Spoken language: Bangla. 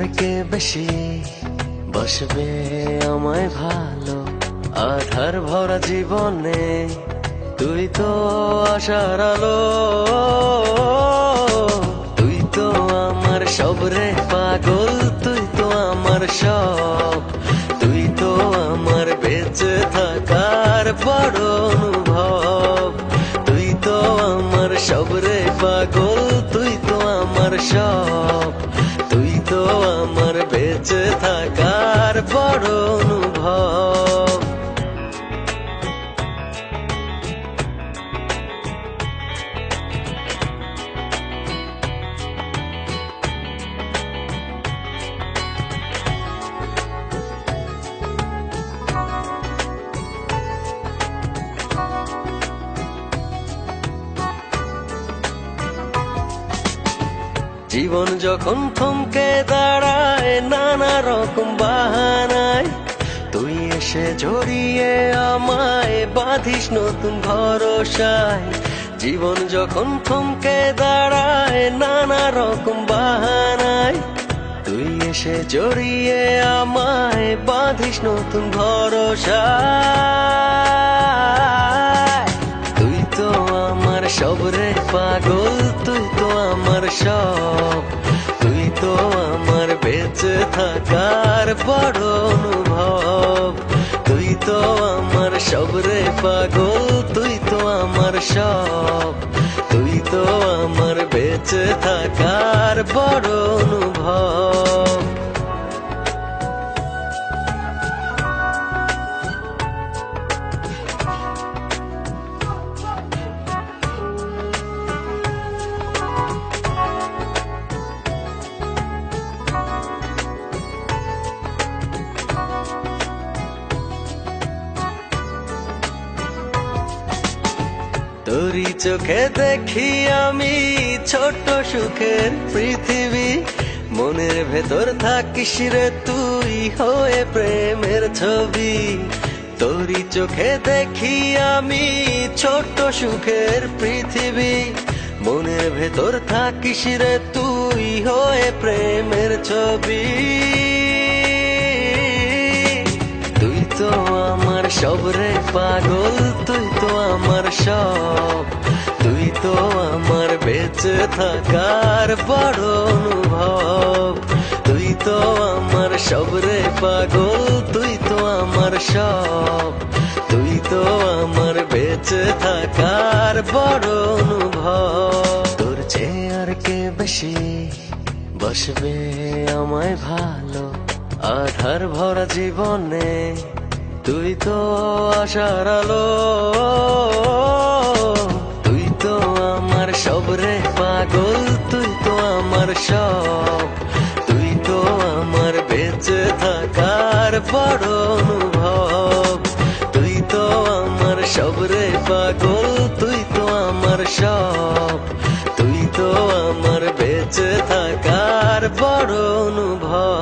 আর কে বেশি বসবে আমায় ভালো আধার ভরা জীবনে তুই তো আশার আলো তুই তো আমার সব রে পাগল তুই তো আমার সব তুই তো আমার বেঁচে থাকার বড় অনুভব তুই তো আমার সব রে পাগল তুই তো আমার সব তুই তো আমার বেঁচে থাকার বড় অনুভব জীবন যখন থমকে দাঁড়ায় নানা রকম বাহানায় তুই এসে জড়িয়ে আমায় বাঁধিস নতুন ভরসায় জীবন যখন থমকে দাঁড়ায় নানা রকম বাহানায় তুই এসে জড়িয়ে আমায় বাঁধিস নতুন ভরসায় তুই তো আমার সব রে পাগল তুই তো আমার সব তুই তো আমার বেঁচে থাকার বড় অনুভব তুই তো আমার সব রে পাগল তুই তো আমার সব তুই তো আমার বেঁচে থাকার বড় অনুভব তোরই চোখে দেখি আমি ছোট্ট সুখের পৃথিবী মনের ভেতর থাকিস রে তুই হয়ে প্রেমের ছবি তোরই চোখে দেখি আমি ছোট্ট সুখের পৃথিবী মনের ভেতর থাকিস রে তুই হয়ে প্রেমের ছবি তুই তো আমার সব রে পাগল তুই তো আমার সব তুই তো আমার বেঁচে থাকার বড় অনুভব তুই তো আমার সব রে পাগল তুই তো আমার সব তুই তো আমার বেঁচে থাকার বড় অনুভব তোর চেয়ে আর কে বেশি বসবে আমায় ভালো আধার ভরা জীবনে তুই তো আশার আলো তুই তো আমার সব রে পাগল তুই তো আমার সব তুই তো আমার বেঁচে থাকার বড় অনুভব তুই তো আমার সব রে পাগল তুই তো আমার সব তুই তো আমার বেঁচে থাকার বড় অনুভব